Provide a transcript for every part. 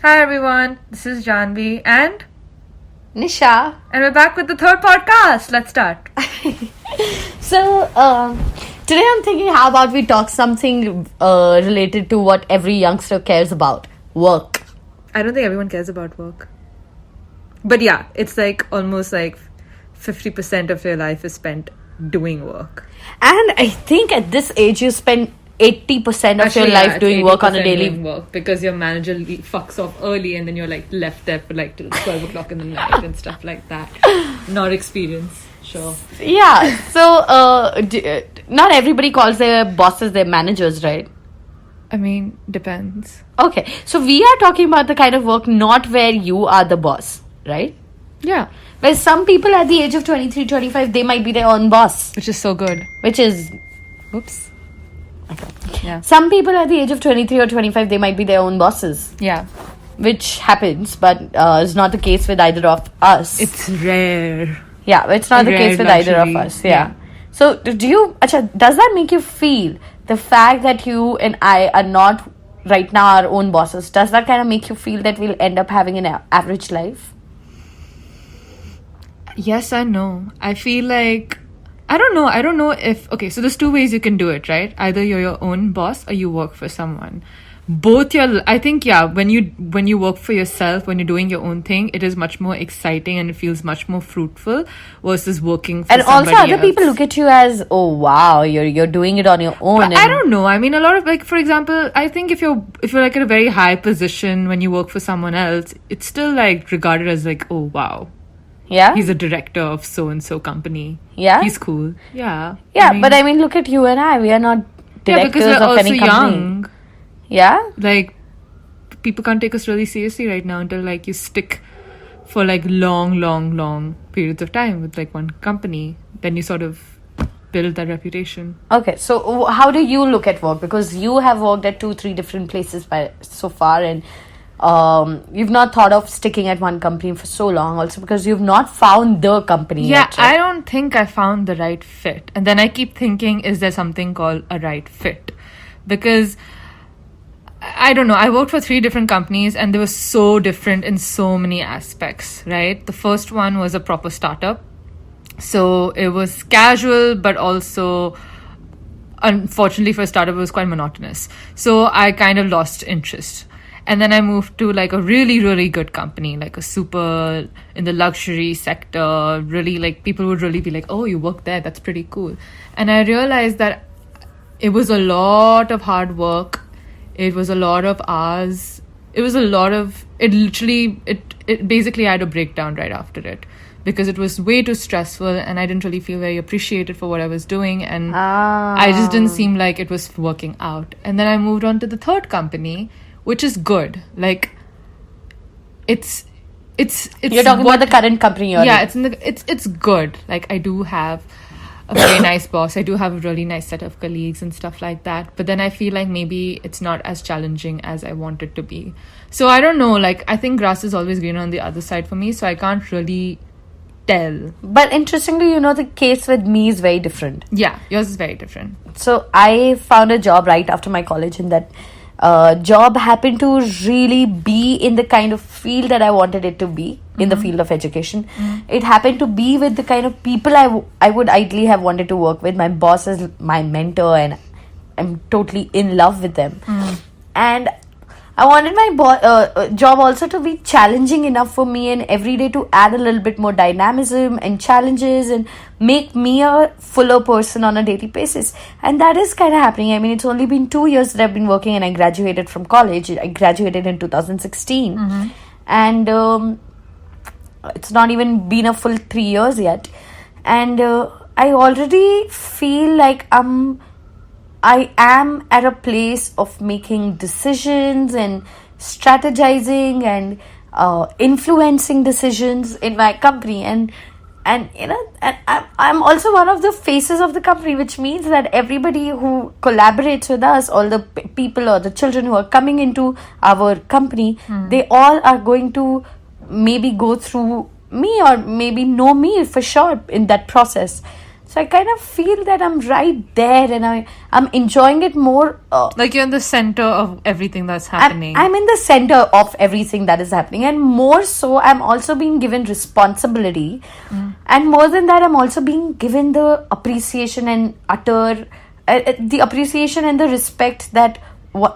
Hi everyone, this is Janhavi and Nisha. we're back with the third podcast. Let's start. So, today I'm thinking how about we talk something related to what every youngster cares about, work. I don't think everyone cares about work. But yeah, it's like almost like 50% of your life is spent doing work. And I think at this age you spend 80% of your life doing work on a daily work because your manager fucks off early and then you're like left there for like till 12 o'clock in the night and stuff like that. Not experience. Sure. Yeah, so not everybody calls their bosses their managers, right? I mean, depends. Okay, so we are talking about the kind of work not where you are the boss, right? Yeah. Where some people at the age of 23, 25, they might be their own boss. Which is so good. Which is... Oops. Okay. Yeah. Some people at the age of 23 or 25, they might be their own bosses. Yeah. Which happens, but is not the case with either of us. It's rare. Yeah, it's not the case with either of us. Yeah. So, does that make you feel the fact that you and I are not right now our own bosses? Does that kind of make you feel that we'll end up having an average life? Yes and no. I feel like I don't know if okay, so there's two ways you can do it, right? Either you're your own boss or you work for someone. I think when you work for yourself, when you're doing your own thing, it is much more exciting and it feels much more fruitful versus working for somebody else. And also other people look at you as, oh wow, you're doing it on your own. But I don't know. I mean, a lot of like, for example, I think if you're like at a very high position when you work for someone else, it's still like regarded as like, oh wow. Yeah, he's a director of so and so company. Yeah, he's cool. Yeah, but I mean, look at you and I. We are not directors because we're of any also company. Young. Yeah, like people can't take us really seriously right now until like you stick for like long periods of time with like one company. Then you sort of build that reputation. Okay, so how do you look at work? Because you have worked at 2-3 different places so far, and you've not thought of sticking at one company for so long, also because you've not found the company yet, right? I don't think I found the right fit. And then I keep thinking, is there something called a right fit? Because I don't know, I worked for 3 different companies and they were so different in so many aspects, right? The first one was a proper startup. So it was casual, but also, unfortunately for a startup, it was quite monotonous. So I kind of lost interest. And then I moved to like a really, really good company, like a super in the luxury sector. Really, like people would really be like, oh, you work there. That's pretty cool. And I realized that it was a lot of hard work. It was a lot of hours. It basically I had a breakdown right after it because it was way too stressful and I didn't really feel very appreciated for what I was doing. And I just didn't seem like it was working out. And then I moved on to the third company, which is good. Like, it's. You're talking about the current company you're in. It's good. Like, I do have a very nice boss. I do have a really nice set of colleagues and stuff like that. But then I feel like maybe it's not as challenging as I want it to be. So I don't know. Like, I think grass is always greener on the other side for me. So I can't really tell. But interestingly, the case with me is very different. Yeah, yours is very different. So I found a job right after my college, and that job happened to really be in the kind of field that I wanted it to be, in the field of education. It happened to be with the kind of people I would ideally have wanted to work with. My boss is my mentor and I'm totally in love with them. And I wanted my job also to be challenging enough for me and every day to add a little bit more dynamism and challenges and make me a fuller person on a daily basis. And that is kind of happening. I mean, it's only been 2 years that I've been working and I graduated from college. I graduated in 2016. And it's not even been a full 3 years yet. And I already feel like I am at a place of making decisions and strategizing and influencing decisions in my company, and I'm also one of the faces of the company, which means that everybody who collaborates with us, all the people or the children who are coming into our company, they all are going to maybe go through me or maybe know me for sure in that process. So I kind of feel that I'm right there, and I'm enjoying it more. Like you're in the center of everything that's happening. I'm in the center of everything that is happening, and more so, I'm also being given responsibility, and more than that, I'm also being given the appreciation and the appreciation and the respect that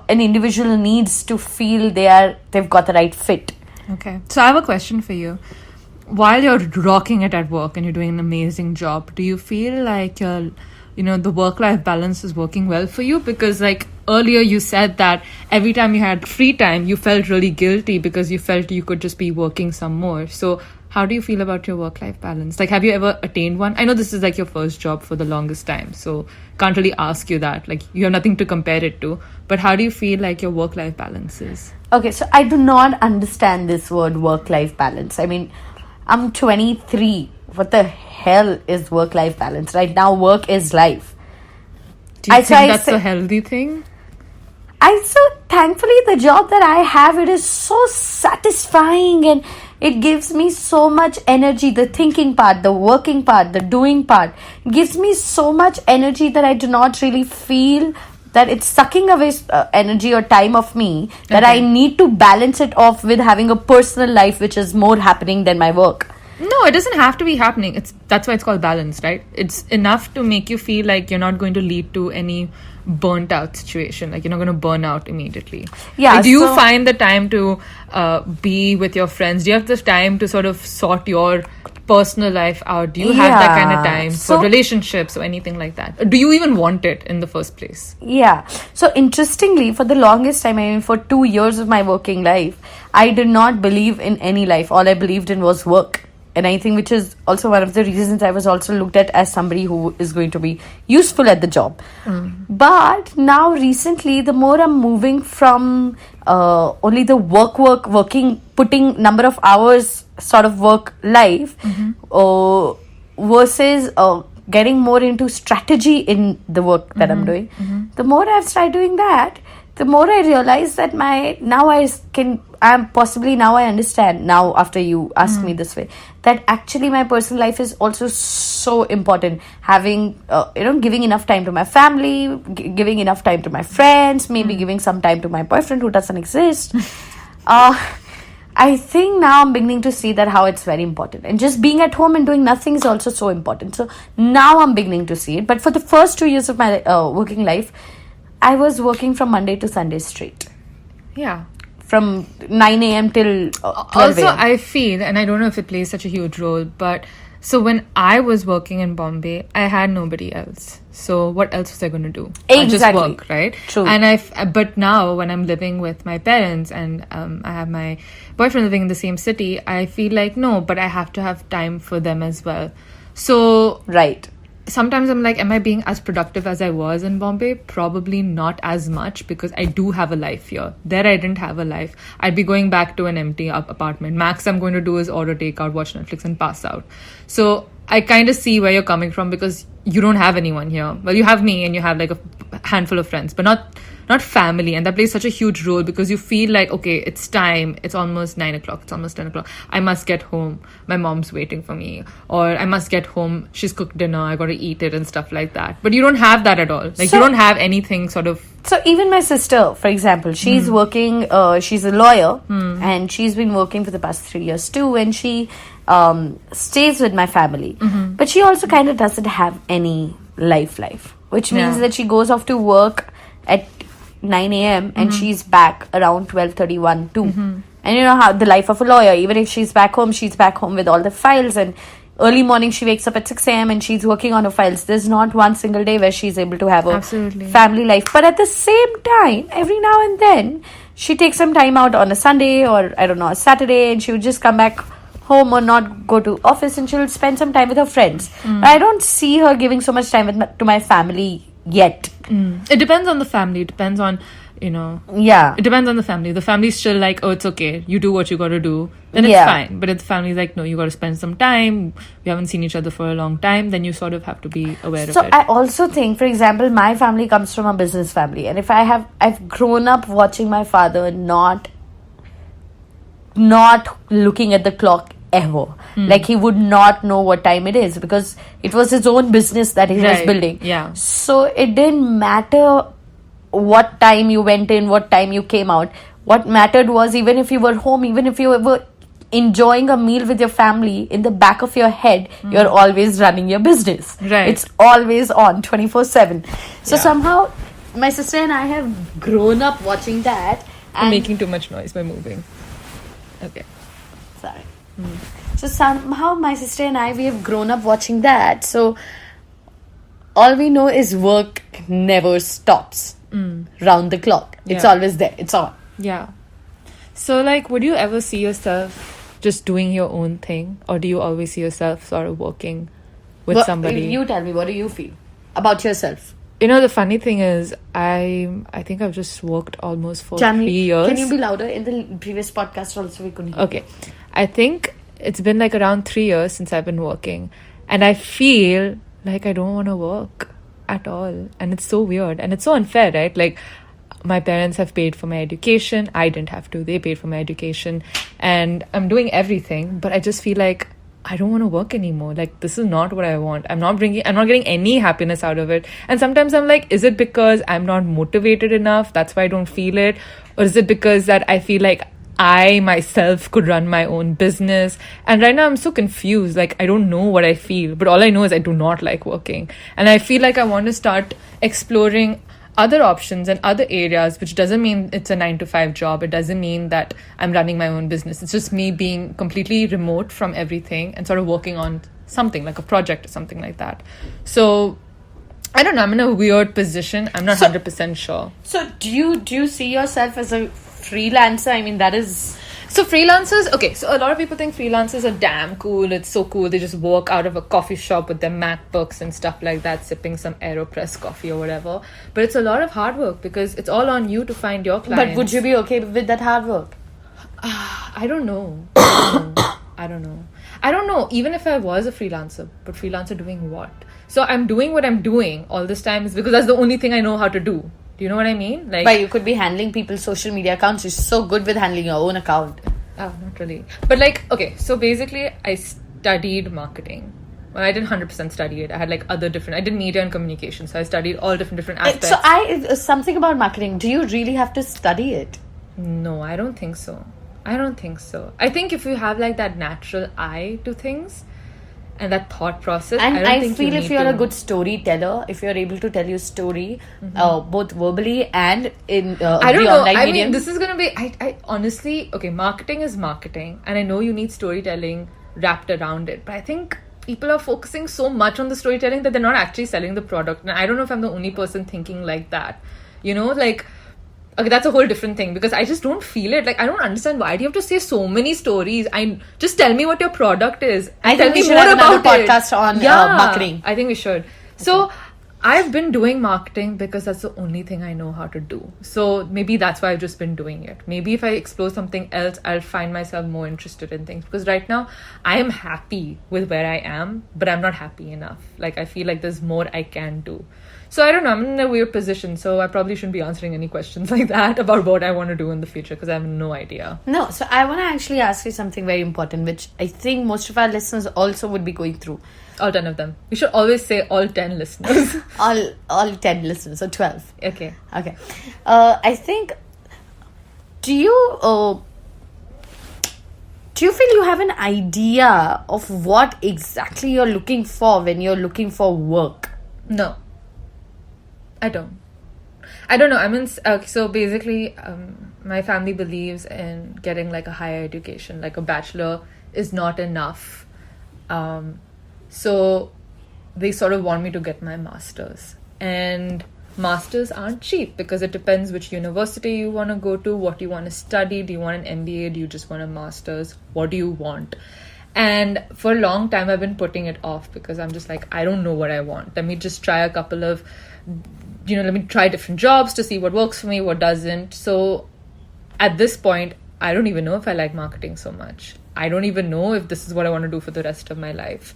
an individual needs to feel they've got the right fit. Okay, so I have a question for you. While you're rocking it at work and you're doing an amazing job, do you feel like the work-life balance is working well for you? Because like earlier you said that every time you had free time, you felt really guilty because you felt you could just be working some more. So how do you feel about your work-life balance? Like, have you ever attained one? I know this is like your first job for the longest time, so can't really ask you that. Like, you have nothing to compare it to. But how do you feel like your work-life balance is? Okay, so I do not understand this word work-life balance. I mean, I'm 23. What the hell is work-life balance? Right now, work is life. Do you think that's a healthy thing? Thankfully, the job that I have, it is so satisfying and it gives me so much energy. The thinking part, the working part, the doing part gives me so much energy that I do not really feel that it's sucking away energy or time of me, that I need to balance it off with having a personal life which is more happening than my work. No, it doesn't have to be happening. That's why it's called balance, right? It's enough to make you feel like you're not going to lead to any burnt out situation. Like, you're not going to burn out immediately. Yeah. Like, do you find the time to be with your friends? Do you have the time to sort of sort your personal life out? Do you have that kind of time for relationships or anything like that? Do you even want it in the first place? Yeah. So interestingly, for the longest time, I mean, for 2 years of my working life, I did not believe in any life. All I believed in was work. And I think which is also one of the reasons I was also looked at as somebody who is going to be useful at the job. But now recently, the more I'm moving from only the working, putting number of hours sort of work life versus getting more into strategy in the work that I'm doing. The more I've started doing that, the more I realize that I understand now after you ask me this way, that actually my personal life is also so important. Having, giving enough time to my family, giving enough time to my friends, maybe giving some time to my boyfriend who doesn't exist. I think now I'm beginning to see that how it's very important. And just being at home and doing nothing is also so important. So now I'm beginning to see it. But for the first 2 years of my working life, I was working from Monday to Sunday straight. Yeah. From 9 a.m. till 12 Also, a.m. I feel, and I don't know if it plays such a huge role, but so when I was working in Bombay, I had nobody else. So what else was I going to do? Exactly. I just work, right? True. But now when I'm living with my parents and I have my boyfriend living in the same city, I feel like, no, but I have to have time for them as well. So right. Sometimes I'm like, am I being as productive as I was in Bombay? Probably not as much, because I do have a life here. There I didn't have a life. I'd be going back to an empty apartment. Max I'm going to do is order takeout, watch Netflix and pass out. So I kind of see where you're coming from, because you don't have anyone here. Well, you have me and you have like a handful of friends, but not family. And that plays such a huge role, because you feel like, okay, it's time. It's almost 9 o'clock. It's almost 10 o'clock. I must get home. My mom's waiting for me. Or I must get home. She's cooked dinner. I got to eat it and stuff like that. But you don't have that at all. Like, you don't have anything sort of... So even my sister, for example, she's working, she's a lawyer, and she's been working for the past 3 years too. And she stays with my family. But she also kind of doesn't have any life, which means that she goes off to work at 9 a.m. and she's back around 12:31 too. And you know how the life of a lawyer, even if she's back home with all the files, and early morning she wakes up at 6 a.m. and she's working on her files. There's not one single day where she's able to have a family life. But at the same time, every now and then she takes some time out on a Sunday or I don't know, a Saturday, and she would just come back home or not go to office, and she'll spend some time with her friends. I don't see her giving so much time to my family yet. It depends on the family. It depends on, Yeah. It depends on the family. The family's still like, oh, it's okay. You do what you got to do. Then it's fine. But if the family's like, no, you got to spend some time. We haven't seen each other for a long time. Then you sort of have to be aware of it. So I also think, for example, my family comes from a business family. And if I've grown up watching my father not looking at the clock ever. Like, he would not know what time it is because it was his own business that he was Right. building. Yeah. So it didn't matter what time you went in, what time you came out. What mattered was, even if you were home, even if you were enjoying a meal with your family, in the back of your head, you're always running your business. Right. It's always on 24/7. So Yeah. somehow my sister and I have grown up watching that. I'm And making too much noise by moving. Okay. sorry. So somehow my sister and I, we have grown up watching that. So all we know is work never stops. Round the clock. It's Yeah. always there. It's on. Yeah. So, like, would you ever see yourself just doing your own thing, or do you always see yourself sort of working with What- somebody? You tell me, what do you feel about yourself? You know, the funny thing is, I think I've just worked almost for Janvi, 3 years. can you be louder? In the previous podcast also we couldn't hear. Okay. I think it's been like around 3 years since I've been working, and I feel like I don't want to work at all. And it's so weird, and it's so unfair, right? Like, my parents have paid for my education. I didn't have to. They paid for my education, and I'm doing everything, but I just feel like I don't want to work anymore. Like, this is not what I want. I'm not getting any happiness out of it. And sometimes I'm like, is it because I'm not motivated enough? That's why I don't feel it. Or is it because that I feel like I myself could run my own business? And right now I'm so confused. Like, I don't know what I feel, but all I know is I do not like working. And I feel like I want to start exploring other options and other areas, which doesn't mean it's a 9 to 5 job. It doesn't mean that I'm running my own business. It's just me being completely remote from everything and sort of working on something like a project or something like that. So I don't know. I'm in a weird position. I'm not 100% sure. So do you see yourself as a freelancer? I mean, that is... So freelancers, okay, so a lot of people think freelancers are damn cool. It's so cool. They just work out of a coffee shop with their MacBooks and stuff like that, sipping some AeroPress coffee or whatever. But it's a lot of hard work because it's all on you to find your clients. But would you be okay with that hard work? I don't know. I don't know. Even if I was a freelancer, but freelancer doing what? So I'm doing what I'm doing all this time is because that's the only thing I know how to do. Do you know what I mean? Like, But you could be handling people's social media accounts. You're so good with handling your own account. oh, not really. But like, okay, so basically I studied marketing. Well, I didn't 100% study it. I had like other different, I did media and communication. So I studied all different aspects. So something about marketing. Do you really have to study it? No, I don't think so. I think if you have like that natural eye to things and that thought process, And I don't I think feel you if need you're to. a good storyteller, if you're able to tell your story, both verbally and in I don't the know. online I medium. mean, this is gonna be. I honestly, okay, marketing is marketing, and I know you need storytelling wrapped around it, but I think people are focusing so much on the storytelling that they're not actually selling the product. And I don't know if I'm the only person thinking like that. You know, like. Okay, that's a whole different thing because I just don't feel it. Like, I don't understand why do you have to say so many stories? Just tell me what your product is. I Tell think we me should more have another about it. podcast on marketing. I think we should. So I've been doing marketing because that's the only thing I know how to do. So maybe that's why I've just been doing it. Maybe if I explore something else, I'll find myself more interested in things. Because right now, I am happy with where I am, but I'm not happy enough. Like, I feel like there's more I can do. So I don't know, I'm in a weird position. So I probably shouldn't be answering any questions like that about what I want to do in the future because I have no idea. No, so I want to actually ask you something very important, which I think most of our listeners also would be going through. All 10 of them. We should always say all 10 listeners. all 10 listeners, so 12. Okay. I think, do you feel you have an idea of what exactly you're looking for when you're looking for work? No. I don't know. I mean, so basically, my family believes in getting like a higher education, like a bachelor is not enough. So they sort of want me to get my master's, and masters aren't cheap because it depends which university you want to go to, what you want to study. Do you want an MBA? Do you just want a master's? What do you want? And for a long time, I've been putting it off because I'm just like, I don't know what I want. Let me just try a couple of, let me try different jobs to see what works for me, what doesn't. So at this point, I don't even know if I like marketing so much. I don't even know if this is what I want to do for the rest of my life.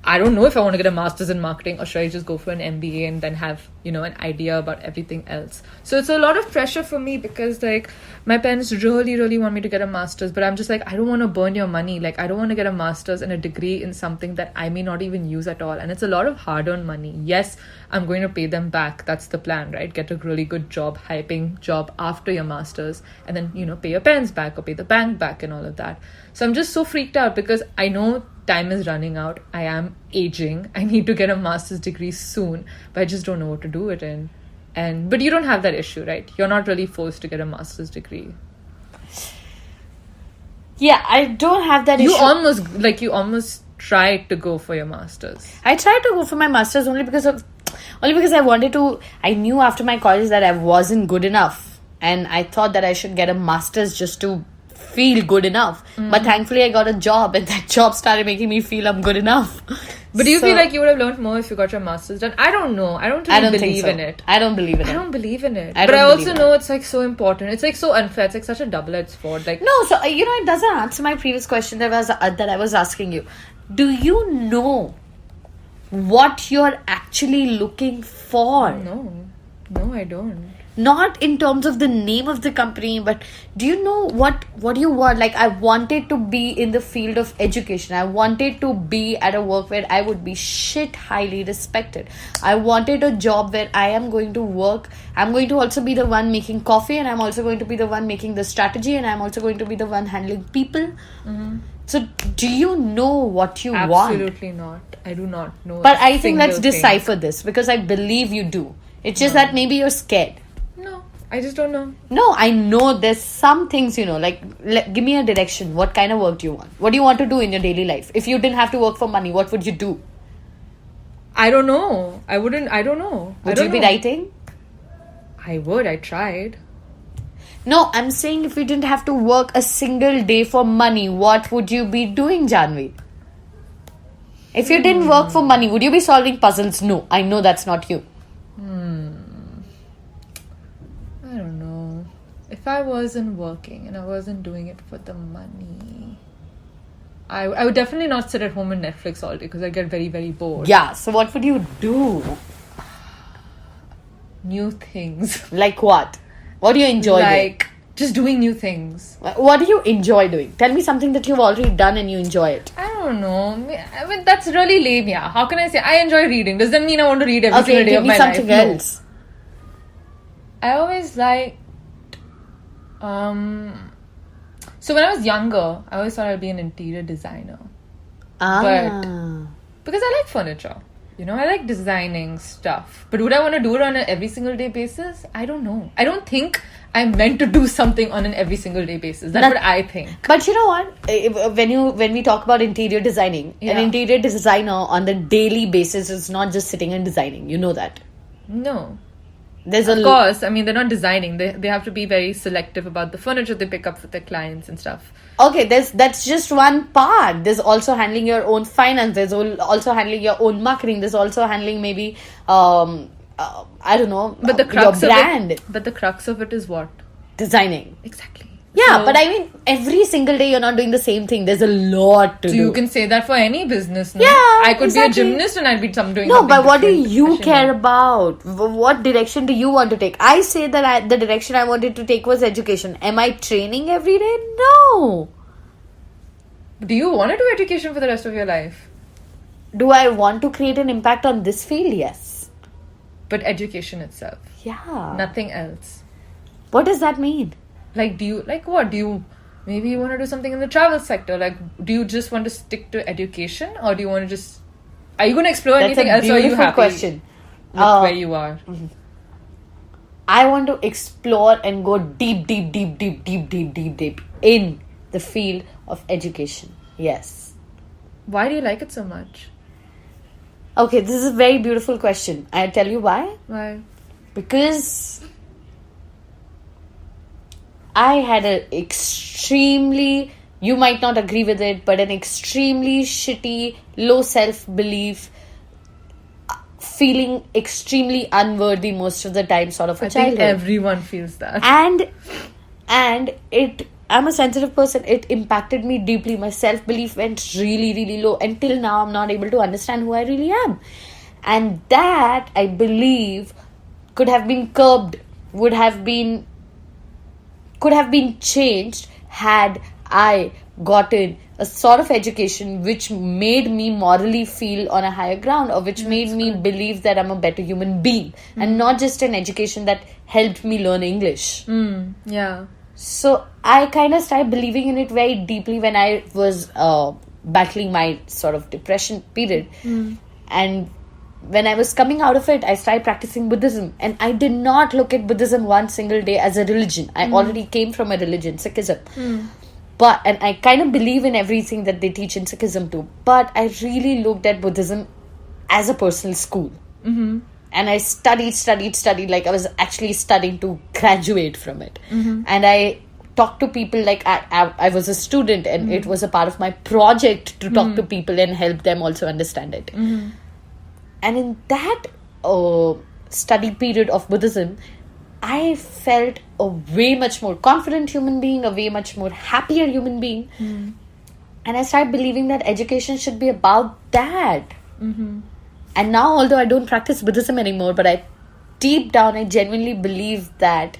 I don't know if I want to get a master's in marketing or should I just go for an MBA and then have, an idea about everything else. So it's a lot of pressure for me because like my parents really, really want me to get a master's, but I'm just like, I don't want to burn your money. Like I don't want to get a master's and a degree in something that I may not even use at all. And it's a lot of hard-earned money. Yes, I'm going to pay them back. That's the plan, right? Get a really good job, high-paying job after your master's and then, pay your parents back or pay the bank back and all of that. So I'm just so freaked out because I know time is running out. I am aging. I need to get a master's degree soon, but I just don't know what to do it in. But you don't have that issue, right? You're not really forced to get a master's degree. Yeah, I don't have that issue. You almost tried to go for your master's. I tried to go for my master's only because I wanted to. I knew after my college that I wasn't good enough, and I thought that I should get a master's just to feel good enough. But thankfully I got a job, and that job started making me feel I'm good enough. But do you feel like you would have learned more if you got your master's done? I don't know. I don't really believe in it. I don't believe in it. I don't believe in it. But I also know it's like so important. It's like so unfair. It's like such a double-edged sword. Like no, so it doesn't answer my previous question that I was asking you. Do you know what you're actually looking for? No, I don't. Not in terms of the name of the company, but do you know what you want? Like, I wanted to be in the field of education. I wanted to be at a work where I would be highly respected. I wanted a job where I am going to work. I'm going to also be the one making coffee, and I'm also going to be the one making the strategy, and I'm also going to be the one handling people. Mm-hmm. So, do you know what you want? Absolutely not. I do not know. But I think let's decipher this, because I believe you do. It's just that maybe you're scared. No, I just don't know. No, I know there's some things, like, give me a direction. What kind of work do you want? What do you want to do in your daily life? If you didn't have to work for money, what would you do? I don't know. I don't know. Would you be writing? I would. I tried. No, I'm saying if you didn't have to work a single day for money, what would you be doing, Janhavi? If you didn't work for money, would you be solving puzzles? No, I know that's not you. I don't know. If I wasn't working and I wasn't doing it for the money, I would definitely not sit at home and Netflix all day because I get very, very bored. Yeah, so what would you do? New things. Like what? What do you enjoy doing? Like, just doing new things. What do you enjoy doing? Tell me something that you've already done and you enjoy it. I don't know. I mean, that's really lame, yeah. How can I say? I enjoy reading. Does that mean I want to read every single day of my life? Okay, give me something else. No. I always liked... So when I was younger, I always thought I'd be an interior designer. But because I like furniture. I like designing stuff. But would I want to do it on an every single day basis? I don't know. I don't think I'm meant to do something on an every single day basis. That's what I think. But you know what? When we talk about interior designing, an interior designer on the daily basis is not just sitting and designing. You know that? No. Of course. I mean, they're not designing. They have to be very selective about the furniture they pick up for their clients and stuff. Okay, that's just one part. There's also handling your own finance. There's also handling your own marketing. There's also handling maybe, I don't know, but the crux your brand. But the crux of it is what? Designing. Exactly. Yeah, but I mean, every single day you're not doing the same thing. There's a lot to do. So you can say that for any business, no? Yeah, I could be a gymnast and I'd be doing something No, but what do you care about? What direction do you want to take? I say that the direction I wanted to take was education. Am I training every day? No. Do you want to do education for the rest of your life? Do I want to create an impact on this field? Yes. But education itself? Yeah. Nothing else. What does that mean? Maybe you want to do something in the travel sector. Like, do you just want to stick to education, or do you want to are you going to explore anything else, or are you happy question. With where you are? I want to explore and go deep in the field of education. Yes. Why do you like it so much? Okay, this is a very beautiful question. I'll tell you why. Why? Because I had an extremely, you might not agree with it, but an extremely shitty, low self-belief, feeling extremely unworthy most of the time sort of a childhood. I think everyone feels that. And it I'm a sensitive person. It impacted me deeply. My self-belief went really, really low. Until now, I'm not able to understand who I really am. And that, I believe, could have been curbed, could have been changed had I gotten a sort of education which made me morally feel on a higher ground, or which made me believe that I'm a better human being, and not just an education that helped me learn English. Yeah. So I kind of started believing in it very deeply when I was battling my sort of depression period. And when I was coming out of it, I started practicing Buddhism. And I did not look at Buddhism one single day as a religion. I already came from a religion, Sikhism. And I kind of believe in everything that they teach in Sikhism too. But I really looked at Buddhism as a personal school. And I studied like I was actually studying to graduate from it. And I talked to people like I was a student, and it was a part of my project to talk to people and help them also understand it. And in that study period of Buddhism, I felt a way much more confident human being, a way much more happier human being. And I started believing that education should be about that. And now, although I don't practice Buddhism anymore, but deep down, I genuinely believe that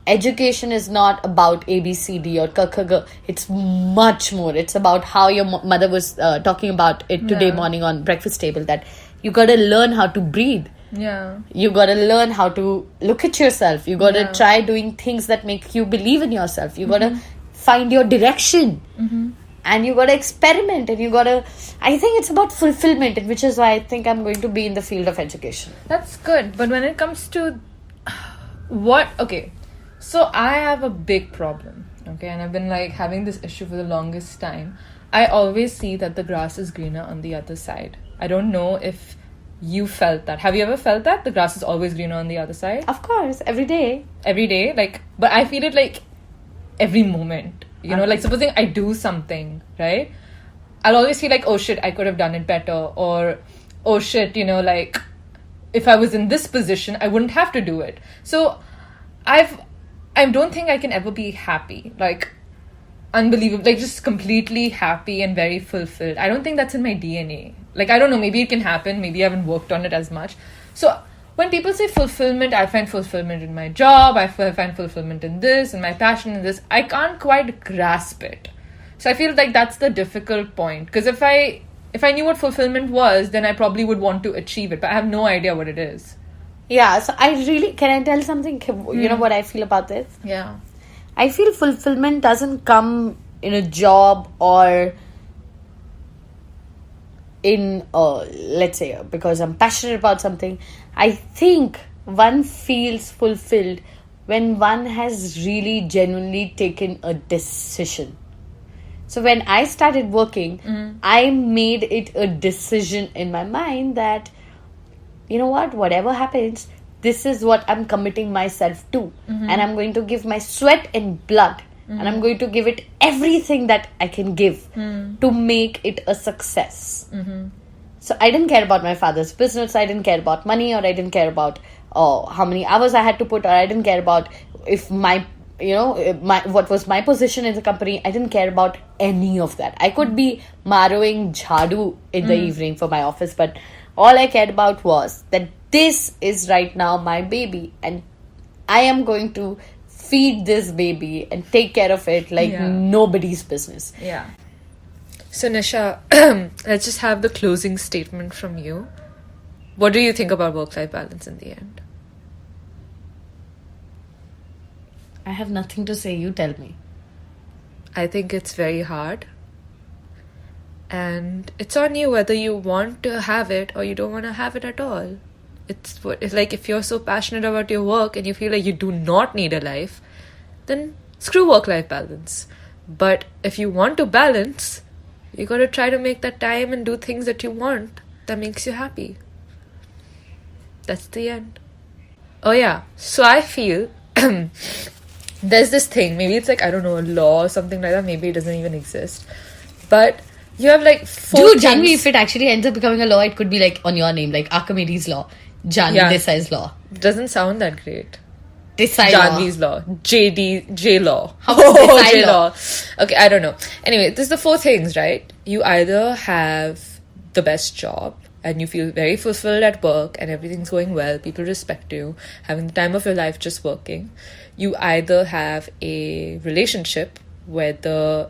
education is not about A, B, C, D or K, K, G. It's much more. It's about how your mother was talking about it today morning on breakfast table, that you got to learn how to breathe. Yeah. You got to learn how to look at yourself. You got to try doing things that make you believe in yourself. You got to find your direction. And you got to experiment, and you got to... I think it's about fulfillment, which is why I think I'm going to be in the field of education. That's good. But when it comes to okay, so I have a big problem, okay, and I've been like having this issue for the longest time. I always see that the grass is greener on the other side. I don't know if you felt that. Have you ever felt that? The grass is always greener on the other side? Of course, every day. Every day? Like, but I feel it like every moment. You know, like supposing I do something, right? I'll always feel like, oh shit, I could have done it better. Or, oh shit, you know, like, if I was in this position, I wouldn't have to do it. So, I don't think I can ever be happy. Like, unbelievable. Like, just completely happy and very fulfilled. I don't think that's in my DNA. Like, I don't know, maybe it can happen. Maybe I haven't worked on it as much. So, when people say fulfillment, I find fulfillment in my job, I find fulfillment in this, and my passion in this. I can't quite grasp it. So I feel like that's the difficult point. Because if I knew what fulfillment was, then I probably would want to achieve it. But I have no idea what it is. Yeah, so can I tell something? You know what I feel about this? Yeah. I feel fulfillment doesn't come in a job or in, let's say, because I'm passionate about something. I think one feels fulfilled when one has really genuinely taken a decision. So when I started working, I made it a decision in my mind that, you know what, whatever happens, this is what I'm committing myself to. And I'm going to give my sweat and blood. And I'm going to give it everything that I can give to make it a success. So I didn't care about my father's business. I didn't care about money, or I didn't care about how many hours I had to put, or I didn't care about if what was my position in the company. I didn't care about any of that. I could be marrowing jhadu in the evening for my office, but all I cared about was that this is right now my baby, and I am going to feed this baby and take care of it like nobody's business. Yeah. So Nisha, let's just have the closing statement from you. What do you think about work-life balance in the end? I have nothing to say. You tell me. I think it's very hard. And it's on you whether you want to have it or you don't want to have it at all. It's like if you're so passionate about your work and you feel like you do not need a life, then screw work-life balance. But if you want to balance, you got to try to make that time and do things that you want that makes you happy. That's the end. Oh yeah, so I feel there's this thing, maybe it's like, I don't know, a law or something like that, maybe it doesn't even exist, but you have like 4 Dude, Janhavi, if it actually ends up becoming a law, it could be like on your name, like Archimedes law, Desai's law. Doesn't sound that great. Desai law. Janhavi's law. J law. How was Desai J law? law. Okay, I don't know. Anyway, this is the 4 things, right? You either have the best job and you feel very fulfilled at work and everything's going well, people respect you, having the time of your life just working. You either have a relationship where a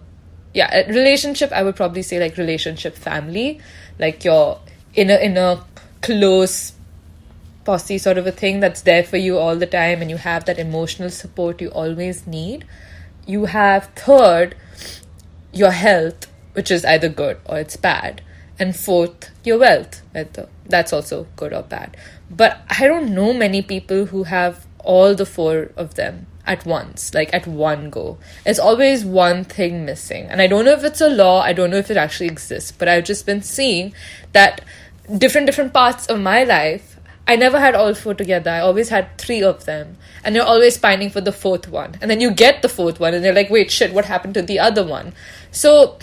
relationship, I would probably say like relationship family, like you're in a close posse sort of a thing that's there for you all the time and you have that emotional support you always need. You have third, your health, which is either good or it's bad. And fourth, your wealth, whether that's also good or bad. But I don't know many people who have all the 4 of them at once, like at one go. There's always one thing missing. And I don't know if it's a law, I don't know if it actually exists, but I've just been seeing that different parts of my life, I never had all 4 together. I always had 3 of them. And you're always pining for the 4th one. And then you get the 4th one and you're like, wait, shit, what happened to the other one? So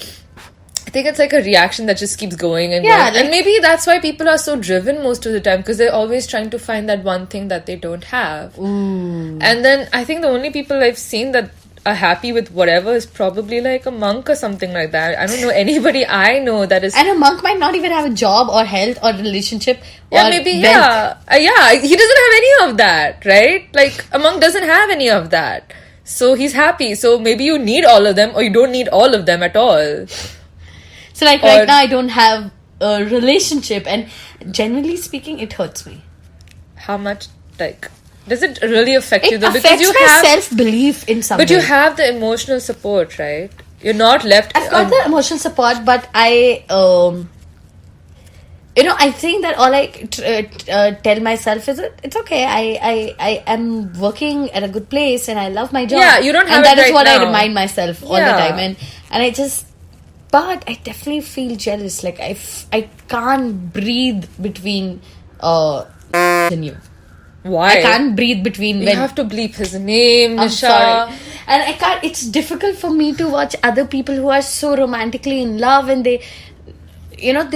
I think it's like a reaction that just keeps going and going. And maybe that's why people are so driven most of the time, because they're always trying to find that one thing that they don't have. Ooh. And then I think the only people I've seen that are happy with whatever is probably like a monk or something like that. I don't know anybody I know that is... And a monk might not even have a job or health or relationship or maybe, he doesn't have any of that, right? Like, a monk doesn't have any of that. So he's happy. So maybe you need all of them or you don't need all of them at all. So like right now I don't have a relationship and generally speaking it hurts me. How much, like, does it really affect you though? It affects my self-belief in some way. But you have the emotional support, right? You're not left... I've got the emotional support, but I think that all I tell myself is it's okay. I am working at a good place and I love my job. Yeah, you don't have and that it is right what now. I remind myself all the time. And I just... But I definitely feel jealous. Like, I can't breathe between and you. Why? I can't breathe between you have to bleep his name, I'm Nisha. sorry. And I can't... It's difficult for me to watch other people who are so romantically in love and they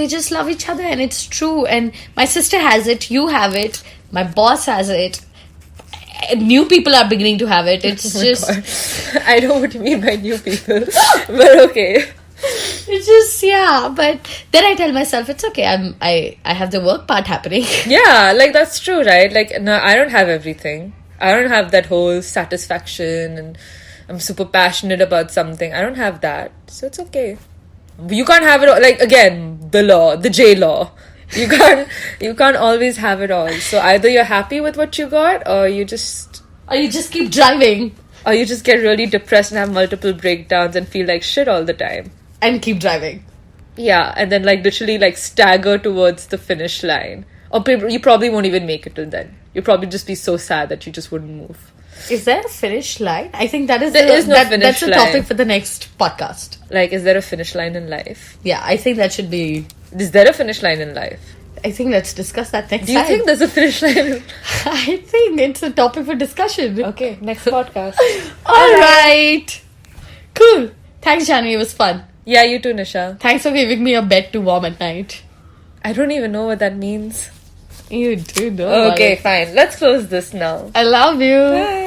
just love each other and it's true. And my sister has it. You have it. My boss has it. New people are beginning to have it. It's God. I know what you mean by new people. But okay. It's just, yeah, but then I tell myself it's okay. I have the work part happening. Yeah, like that's true, right? Like, no, I don't have everything. I don't have that whole satisfaction and I'm super passionate about something. I don't have that. So it's okay. You can't have it all. Like, again, the law, the J law. You can't always have it all. So either you're happy with what you got or you just keep driving. Or you just get really depressed and have multiple breakdowns and feel like shit all the time. And keep driving. Yeah, and then like literally like stagger towards the finish line. Or you probably won't even make it till then. You'll probably just be so sad that you just wouldn't move. Is there a finish line? I think that is there is no finish that's a line. topic for the next podcast. Like, is there a finish line in life? Yeah, I think that should be... Is there a finish line in life? I think let's discuss that next time. Do you think there's a finish line? I think it's a topic for discussion. Okay, next podcast. Alright. Cool. Thanks, Janhavi. It was fun. Yeah, you too, Nisha. Thanks for giving me a bed to warm at night. I don't even know what that means. You do know. Okay, fine. Let's close this now. I love you. Bye.